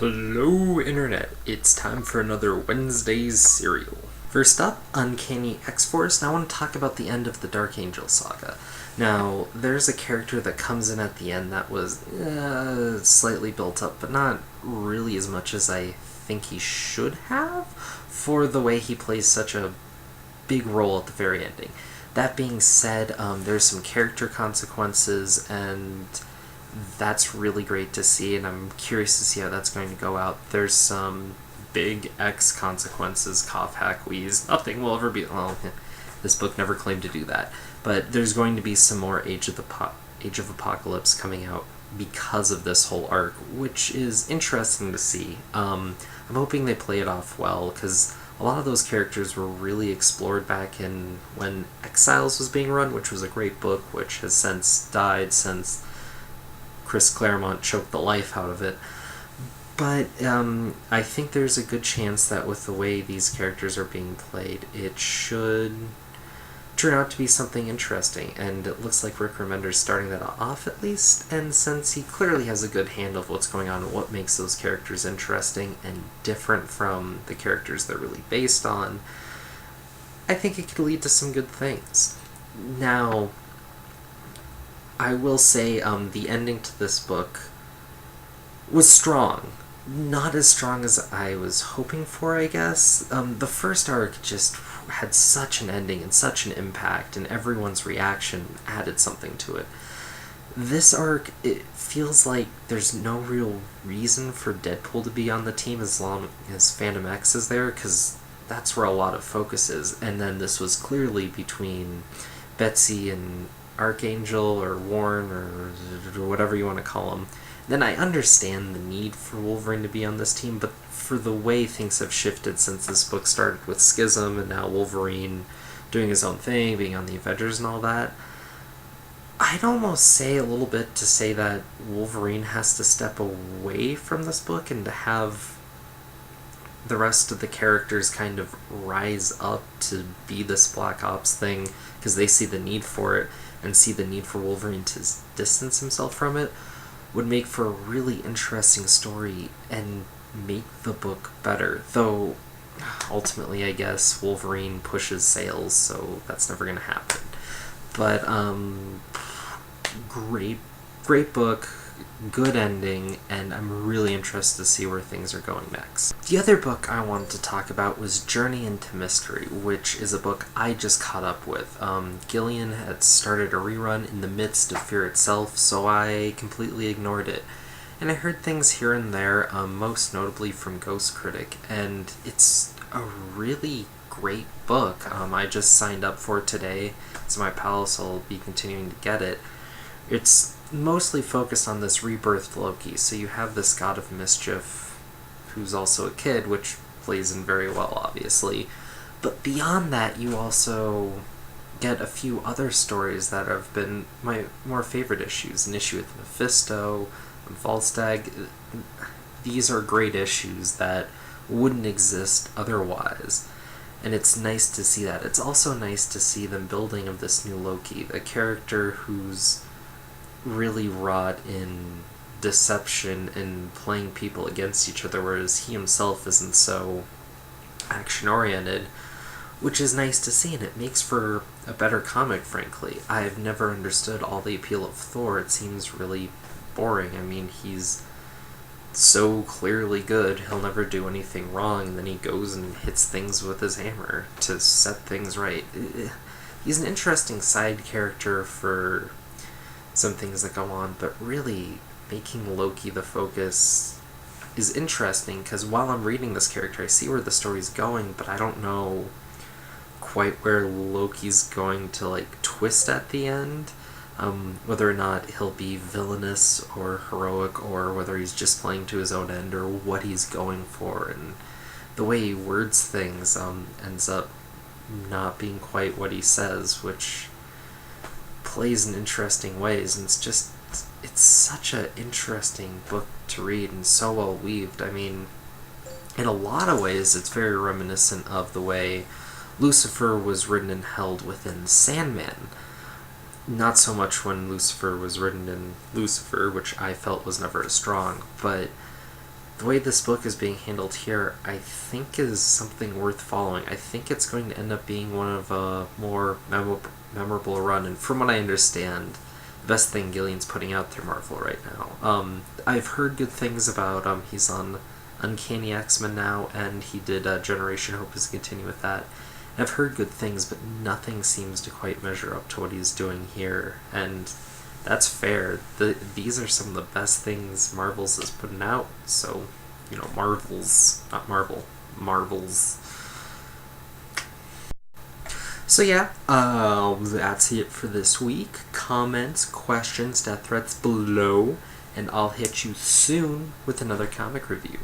Hello Internet, it's time for another Wednesday's Serial. First up, Uncanny X-Force, and I want to talk about the end of the Dark Angel Saga. Now, there's a character that comes in at the end that was slightly built up, but not really as much as I think he should have, for the way he plays such a big role at the very ending. That being said, there's some character consequences, and that's really great to see, and I'm curious to see how that's going to go out. There's some big X consequences, cough, hack, wheeze. Nothing will ever be. Well, this book never claimed to do that, but there's going to be some more Age of Apocalypse coming out because of this whole arc, which is interesting to see. I'm hoping they play it off well, because a lot of those characters were really explored back in when Exiles was being run, which was a great book, which has since died since Chris Claremont choked the life out of it. But I think there's a good chance that with the way these characters are being played, it should turn out to be something interesting, and it looks like Rick Remender's starting that off at least, and since he clearly has a good handle of what's going on and what makes those characters interesting and different from the characters they're really based on, I think it could lead to some good things. Now, I will say the ending to this book was strong. Not as strong as I was hoping for, I guess. The first arc just had such an ending and such an impact, and everyone's reaction added something to it. This arc, it feels like there's no real reason for Deadpool to be on the team as long as Phantom X is there, because that's where a lot of focus is. And then this was clearly between Betsy and Archangel or Warren or whatever you want to call him. Then I understand the need for Wolverine to be on this team, but for the way things have shifted since this book started with Schism and now Wolverine doing his own thing, being on the Avengers and all that, I'd almost say a little bit to say that Wolverine has to step away from this book and to have the rest of the characters kind of rise up to be this Black Ops thing because they see the need for it and see the need for Wolverine to distance himself from it, would make for a really interesting story and make the book better. Though, ultimately, I guess Wolverine pushes sales, so that's never going to happen. But, great book, good ending, and I'm really interested to see where things are going next. The other book I wanted to talk about was Journey into Mystery, which is a book I just caught up with. Gillian had started a rerun in the midst of Fear itself, so I completely ignored it. And I heard things here and there, most notably from Ghost Critic, and it's a really great book. I just signed up for it today. It's my pal, so I'll be continuing to get it. It's mostly focused on this rebirthed Loki, so you have this god of mischief who's also a kid, which plays in very well, obviously. But beyond that, you also get a few other stories that have been my more favorite issues. An issue with Mephisto, and Falstag. These are great issues that wouldn't exist otherwise. And it's nice to see that. It's also nice to see them building of this new Loki, a character who's really wrought in deception and playing people against each other, whereas he himself isn't so action-oriented, which is nice to see, and it makes for a better comic, frankly. I've never understood all the appeal of Thor. It seems really boring. I mean, he's so clearly good, he'll never do anything wrong, and then he goes and hits things with his hammer to set things right. He's an interesting side character for some things that go on, but really making Loki the focus is interesting, because while I'm reading this character, I see where the story's going, but I don't know quite where Loki's going to twist at the end. Whether or not he'll be villainous or heroic, or whether he's just playing to his own end, or what he's going for, and the way he words things ends up not being quite what he says, which plays in interesting ways, and it's such an interesting book to read and so well weaved. I mean, in a lot of ways it's very reminiscent of the way Lucifer was written and held within Sandman. Not so much when Lucifer was written in Lucifer, which I felt was never as strong, but the way this book is being handled here, I think is something worth following. I think it's going to end up being one of a more memorable run, and from what I understand, the best thing Gillian's putting out through Marvel right now. I've heard good things about he's on Uncanny X-Men now, and he did Generation Hope is continue with that. I've heard good things, but nothing seems to quite measure up to what he's doing here, and that's fair. These are some of the best things Marvel's is putting out, so, Marvel's, not Marvel, Marvel's. So yeah, that's it for this week. Comments, questions, death threats below, and I'll hit you soon with another comic review.